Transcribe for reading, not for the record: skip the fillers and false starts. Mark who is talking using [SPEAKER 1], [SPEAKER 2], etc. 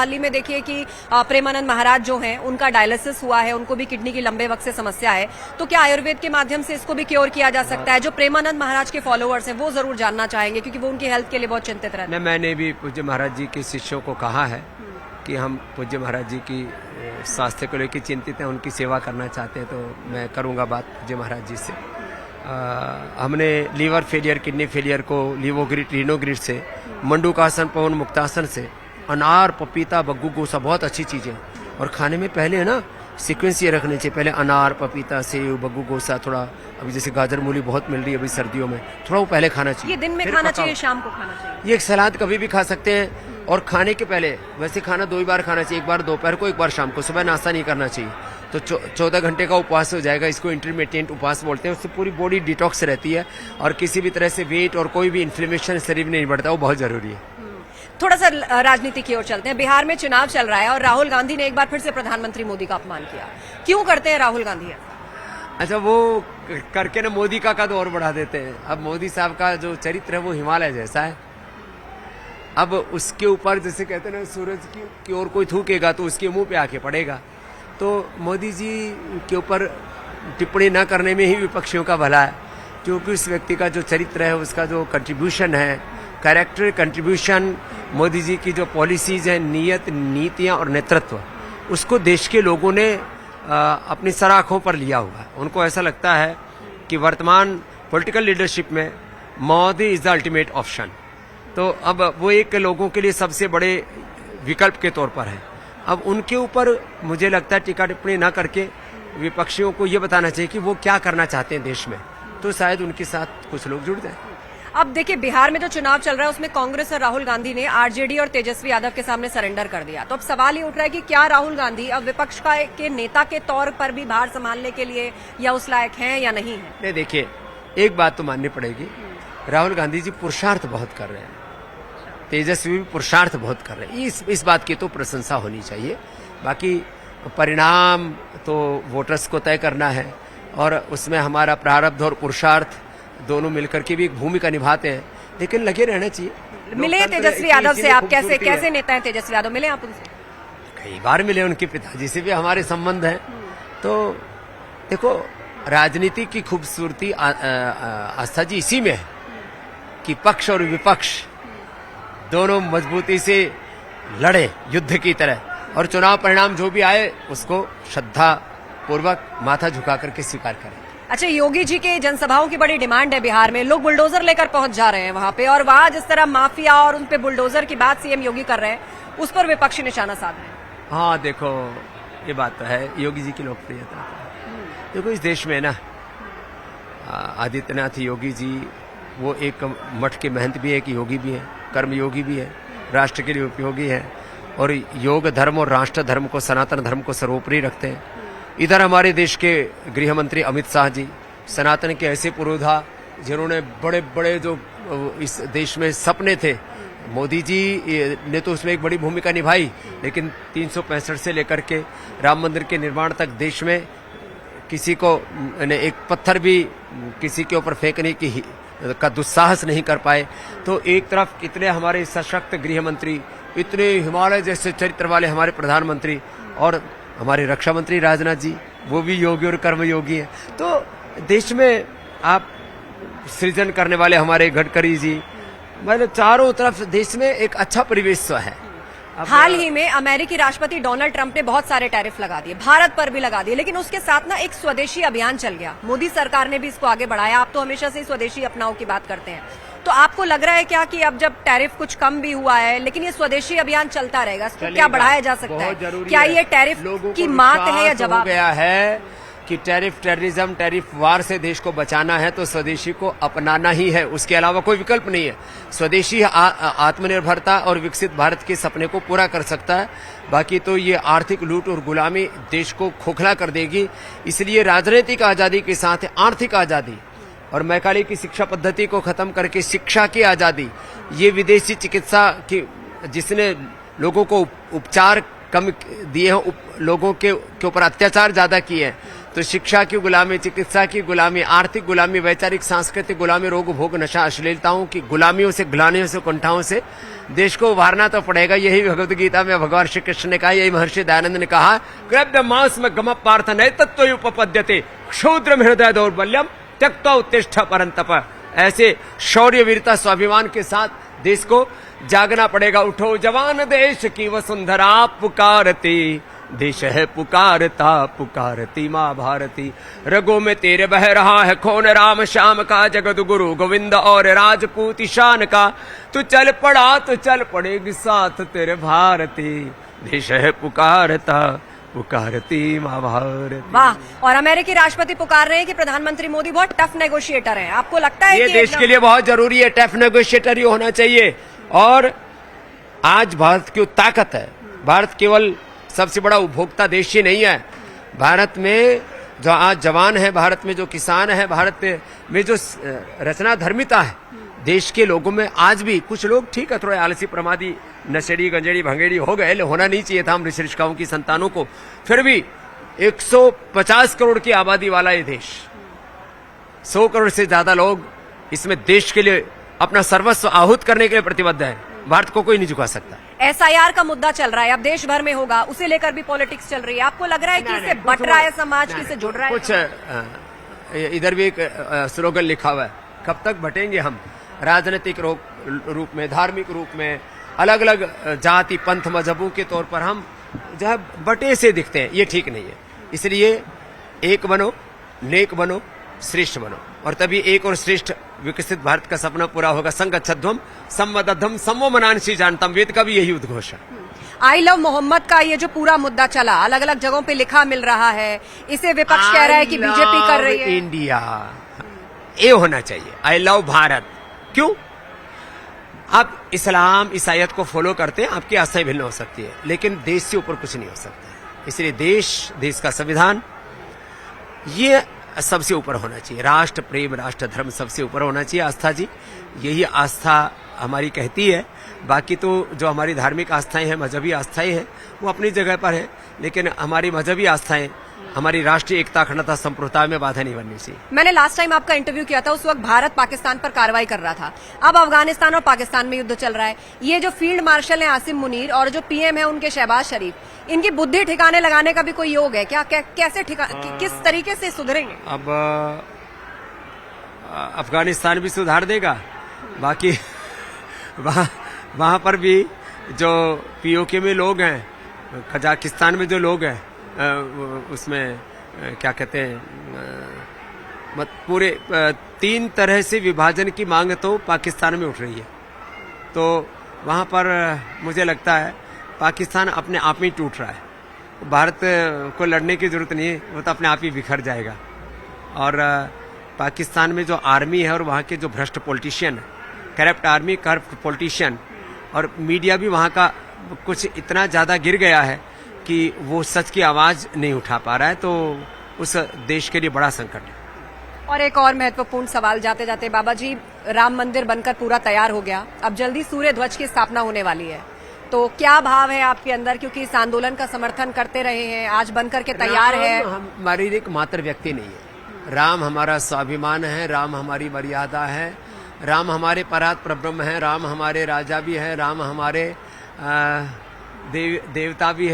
[SPEAKER 1] हाल ही में देखिए कि प्रेमानंद महाराज जो हैं उनका डायलिसिस हुआ है, उनको भी किडनी की लंबे वक्त से समस्या है। तो क्या आयुर्वेद के माध्यम से इसको भी क्योर किया जा सकता है? जो प्रेमानंद महाराज के फॉलोअर्स हैं वो जरूर जानना चाहेंगे, क्योंकि वो उनकी हेल्थ के लिए बहुत चिंतित रहते हैं।
[SPEAKER 2] मैंने भी पूज्य महाराज जी के शिष्यों को कहा है कि हम पूज्य महाराज जी की स्वास्थ्य को लेकर चिंतित हैं, उनकी सेवा करना चाहते हैं, तो मैं करूंगा बात पूज्य महाराज जी से। हमने लीवर फेलियर, किडनी फेलियर को लीवोग्रिड, रीनोग्रिड से, मंडूकासन, पवन मुक्तासन से, अनार, पपीता, बग्गू गोसा बहुत अच्छी चीजें, और खाने में पहले है ना सीक्वेंस ये रखने चाहिए, पहले अनार, पपीता, सेव, बग्गू गोसा, थोड़ा अभी जैसे गाजर मूली बहुत मिल रही है अभी सर्दियों में, थोड़ा वो पहले खाना चाहिए।
[SPEAKER 1] ये दिन में खाना चाहिए, शाम को खाना चाहिए?
[SPEAKER 2] ये एक सलाद कभी भी खा सकते हैं, और खाने के पहले वैसे खाना 2 बार खाना चाहिए, एक बार दोपहर को, एक बार शाम को। सुबह नाश्ता नहीं करना चाहिए, तो 14 घंटे का उपवास हो जाएगा। इसको इंटरमिटेंट उपवास बोलते हैं। उससे पूरी बॉडी डिटॉक्स रहती है और किसी भी तरह से वेट और कोई भी इन्फ्लेमेशन शरीर में नहीं बढ़ता, वो बहुत जरूरी है।
[SPEAKER 1] थोड़ा सा राजनीति की ओर चलते हैं। बिहार में चुनाव चल रहा है और राहुल गांधी ने एक बार फिर से प्रधानमंत्री मोदी का अपमान किया। क्यों करते हैं राहुल गांधी?
[SPEAKER 2] अच्छा, वो करके ना मोदी का कद और बढ़ा देते हैं। अब मोदी साहब का जो चरित्र है वो हिमालय जैसा है। अब उसके ऊपर जैसे कहते हैं ना, सूरज की ओर कोई थूकेगा तो उसके मुंह पे आके पड़ेगा। तो मोदी जी के ऊपर टिप्पणी न करने में ही विपक्षियों का भला है, क्योंकि उस व्यक्ति का जो चरित्र है, उसका जो कंट्रीब्यूशन है, कैरेक्टर कंट्रीब्यूशन, मोदी जी की जो पॉलिसीज हैं, नीयत, नीतियां और नेतृत्व, उसको देश के लोगों ने अपनी सराखों पर लिया हुआ है। उनको ऐसा लगता है कि वर्तमान पॉलिटिकल लीडरशिप में Modi is the ultimate option. तो अब वो एक लोगों के लिए सबसे बड़े विकल्प के तौर पर है। अब उनके ऊपर मुझे लगता है टीका टिप्पणी ना करके विपक्षियों को ये बताना चाहिए कि वो क्या करना चाहते हैं देश में, तो शायद उनके साथ कुछ लोग जुड़ जाए।
[SPEAKER 1] अब देखिए, बिहार में जो चुनाव चल रहा है उसमें कांग्रेस और राहुल गांधी ने आरजेडी और तेजस्वी यादव के सामने सरेंडर कर दिया। तो अब सवाल ये उठ रहा है कि क्या राहुल गांधी अब विपक्ष के नेता के तौर पर भी भार संभालने के लिए या उस लायक हैं या नहीं है?
[SPEAKER 2] नहीं, देखिए, एक बात तो माननी पड़ेगी, राहुल गांधी जी पुरुषार्थ बहुत कर रहे हैं, तेजस्वी भी पुरुषार्थ बहुत कर रहे हैं। इस बात की तो प्रशंसा होनी चाहिए। बाकी परिणाम तो वोटर्स को तय करना है, और उसमें हमारा प्रारब्ध और पुरुषार्थ दोनों मिलकर के भी एक भूमिका निभाते हैं, लेकिन लगे रहना चाहिए।
[SPEAKER 1] मिले तेजस्वी यादव से आप? कैसे नेता है तेजस्वी यादव? मिले आप उनसे?
[SPEAKER 2] कई बार मिले, उनके पिताजी से भी हमारे संबंध हैं। तो देखो, राजनीति की खूबसूरती आस्था जी इसी में है कि पक्ष और विपक्ष दोनों मजबूती से लड़े युद्ध की तरह, और चुनाव परिणाम जो भी आए उसको श्रद्धा पूर्वक माथा झुका करके स्वीकार करें।
[SPEAKER 1] अच्छा, योगी जी के जनसभाओं की बड़ी डिमांड है बिहार में। लोग बुलडोजर लेकर पहुंच जा रहे हैं वहां पे, और वहां जिस तरह माफिया और उन पे बुलडोजर की बात सीएम योगी कर रहे हैं, उस पर विपक्षी निशाना साध रहे हैं।
[SPEAKER 2] हाँ, देखो, ये बात तो है, योगी जी की लोकप्रियता। देखो, इस देश में ना आदित्यनाथ योगी जी वो एक मठ के महंत भी है, कि योगी भी है, कर्म योगी भी है, राष्ट्र के लिए उपयोगी है, और योग धर्म और राष्ट्र धर्म को, सनातन धर्म को सर्वोपरि रखते हैं। इधर हमारे देश के गृह मंत्री अमित शाह जी, सनातन के ऐसे पुरोधा जिन्होंने बड़े बड़े जो इस देश में सपने थे, मोदी जी ने तो उसमें एक बड़ी भूमिका निभाई, लेकिन 365 से लेकर के राम मंदिर के निर्माण तक देश में किसी को एक पत्थर भी किसी के ऊपर फेंकने का दुस्साहस नहीं कर पाए। तो एक तरफ इतने हमारे सशक्त गृह मंत्री, इतने हिमालय जैसे चरित्र वाले हमारे प्रधानमंत्री, और हमारे रक्षा मंत्री राजनाथ जी, वो भी योगी और कर्मयोगी हैं। तो देश में आप सृजन करने वाले हमारे गडकरी जी, मतलब चारों तरफ देश में एक अच्छा परिवेश है।
[SPEAKER 1] हाल ही में अमेरिकी राष्ट्रपति डोनाल्ड ट्रंप ने बहुत सारे टैरिफ लगा दिए, भारत पर भी लगा दिए, लेकिन उसके साथ ना एक स्वदेशी अभियान चल गया। मोदी सरकार ने भी इसको आगे बढ़ाया। आप तो हमेशा से स्वदेशी अपनाओ की बात करते हैं, तो आपको लग रहा है क्या कि अब जब टैरिफ कुछ कम भी हुआ है, लेकिन ये स्वदेशी अभियान चलता रहेगा, इसको क्या बढ़ाया जा सकता है? क्या ये टैरिफ की मात है या जवाब?
[SPEAKER 2] गया है कि टेररिज्म, टैरिफ वार से देश को बचाना है तो स्वदेशी को अपनाना ही है, उसके अलावा कोई विकल्प नहीं है। स्वदेशी आत्मनिर्भरता और विकसित भारत के सपने को पूरा कर सकता है, बाकी तो ये आर्थिक लूट और गुलामी देश को खोखला कर देगी। इसलिए राजनीतिक आजादी के साथ आर्थिक आजादी और मैकाले की शिक्षा पद्धति को खत्म करके शिक्षा की आजादी, ये विदेशी चिकित्सा की जिसने लोगों को उपचार कम दिए हैं, लोगों के ऊपर अत्याचार ज्यादा किए हैं, तो शिक्षा की गुलामी, चिकित्सा की गुलामी, आर्थिक गुलामी, वैचारिक सांस्कृतिक गुलामी, रोग भोग नशा अश्लीलताओं की गुलामियों से, ग्लानियों से, कुंठाओं से देश को उभारना तो पड़ेगा। यही भगवत गीता में भगवान श्री कृष्ण ने कहा, यही महर्षि दयानंद ने कहा, कृब्ध मांस में गम पार्थ नैतत्व उपपद्यते क्षुद्र हृदय दौर्बल्यम त्यक्त्वा उत्तिष्ठ परंतप। ऐसे शौर्य, वीरता, स्वाभिमान के साथ देश को जागना पड़ेगा। उठो जवान देश की वसुंधरा पुकारती, देश है पुकारता पुकारती माँ भारती। रगों में तेरे बह रहा है खून राम श्याम का, जगत गुरु गोविंद और राजपूत ईशान का। तू चल पड़ा तो चल पड़ेगी साथ तेरे भारती, देश है पुकारता पुकारती माँ भारती।
[SPEAKER 1] वाह। और अमेरिकी राष्ट्रपति पुकार रहे हैं कि प्रधानमंत्री मोदी बहुत टफ नेगोशिएटर हैं। आपको लगता है
[SPEAKER 2] ये
[SPEAKER 1] कि
[SPEAKER 2] देश के लिए बहुत जरूरी है, टफ नेगोशिएटर ही होना चाहिए। और आज भारत की ताकत है, भारत केवल सबसे बड़ा उपभोक्ता देश ही नहीं है। भारत में जो आज जवान है, भारत में जो किसान है, भारत में जो रचना धर्मिता है, देश के लोगों में आज भी कुछ लोग ठीक है थोड़े आलसी, प्रमादी, नशेड़ी, गंजेड़ी, भंगेड़ी हो गए, होना नहीं चाहिए था हम ऋषि ऋषिकाओं की संतानों को। फिर भी 150 करोड़ की आबादी वाला ये देश, 100 करोड़ से ज्यादा लोग इसमें देश के लिए अपना सर्वस्व आहूत करने के लिए प्रतिबद्ध है। भारत को कोई नहीं झुका सकता।
[SPEAKER 1] SIR का मुद्दा चल रहा है, अब देश भर में होगा, उसे लेकर भी पॉलिटिक्स चल रही है। आपको लग रहा है कि इससे बट रहा है समाज, किसे जुड़ रहा है?
[SPEAKER 2] कुछ इधर भी एक स्लोगन लिखा हुआ है, कब तक बटेंगे हम, राजनीतिक रूप में, धार्मिक रूप में, अलग अलग जाति पंथ मजहबों के तौर पर हम जो है बटे से दिखते हैं। ये ठीक नहीं है। इसलिए एक बनो, नेक बनो, श्रेष्ठ बनो, और तभी एक और श्रेष्ठ विकसित भारत का सपना पूरा होगा। संगच्छध्वम सम्मदध्वम समो मनांसी जानतम, वेद का भी यही उद्घोष है।
[SPEAKER 1] आई लव मोहम्मद का ये जो पूरा मुद्दा चला, अलग अलग जगहों पे लिखा मिल रहा है, इसे विपक्ष कह रहा है कि बीजेपी कर रही है।
[SPEAKER 2] इंडिया, ये होना चाहिए। I love Bharat. क्यों? आप इस्लाम, ईसाईयत को फॉलो करते हैं, आपकी आस्थाएं भिन्न हो सकती है, लेकिन देश से ऊपर कुछ नहीं हो सकता। इसलिए देश का संविधान, ये सबसे ऊपर होना चाहिए। राष्ट्र प्रेम, राष्ट्र धर्म सबसे ऊपर होना चाहिए। आस्था जी, यही आस्था हमारी कहती है। बाकी तो जो हमारी धार्मिक आस्थाएं हैं, मजहबी आस्थाएं हैं, वो अपनी जगह पर है, लेकिन हमारी मजहबी आस्थाएं हमारी राष्ट्रीय एकता, अखंडता, संप्रभुता में बाधा नहीं बननी चाहिए।
[SPEAKER 1] मैंने लास्ट टाइम आपका इंटरव्यू किया था, उस वक्त भारत पाकिस्तान पर कार्रवाई कर रहा था। अब अफगानिस्तान और पाकिस्तान में युद्ध चल रहा है। ये जो फील्ड मार्शल हैं आसिम मुनीर और जो PM है उनके शहबाज शरीफ, इनकी बुद्धि ठिकाने लगाने का भी कोई योग है क्या? कैसे किस तरीके से सुधरेंगे?
[SPEAKER 2] अब अफगानिस्तान भी सुधार देगा, बाकी वहां पर भी जो POK में लोग हैं, कजाकिस्तान में जो लोग हैं, उसमें क्या कहते हैं, पूरे 3 तरह से विभाजन की मांग तो पाकिस्तान में उठ रही है। तो वहां पर मुझे लगता है पाकिस्तान अपने आप में टूट रहा है। भारत को लड़ने की जरूरत नहीं है, वो तो अपने आप ही बिखर जाएगा। और पाकिस्तान में जो आर्मी है और वहाँ के जो भ्रष्ट पॉलिटिशियन है, करप्ट आर्मी, करप्ट पॉलिटिशियन, और मीडिया भी वहाँ का कुछ इतना ज़्यादा गिर गया है कि वो सच की आवाज़ नहीं उठा पा रहा है। तो उस देश के लिए बड़ा संकट है।
[SPEAKER 1] और एक और महत्वपूर्ण सवाल जाते जाते, बाबा जी, राम मंदिर बनकर पूरा तैयार हो गया, अब जल्दी सूर्य ध्वज की स्थापना होने वाली है, तो क्या भाव है आपके अंदर? क्योंकि इस आंदोलन का समर्थन करते रहे हैं, आज बनकर के तैयार है।
[SPEAKER 2] हमारी एक मात्र व्यक्ति नहीं है। राम हमारा स्वाभिमान है, राम हमारी मर्यादा है, राम हमारे परात परब्रह्म है, राम हमारे राजा भी है, राम हमारे देवता भी है।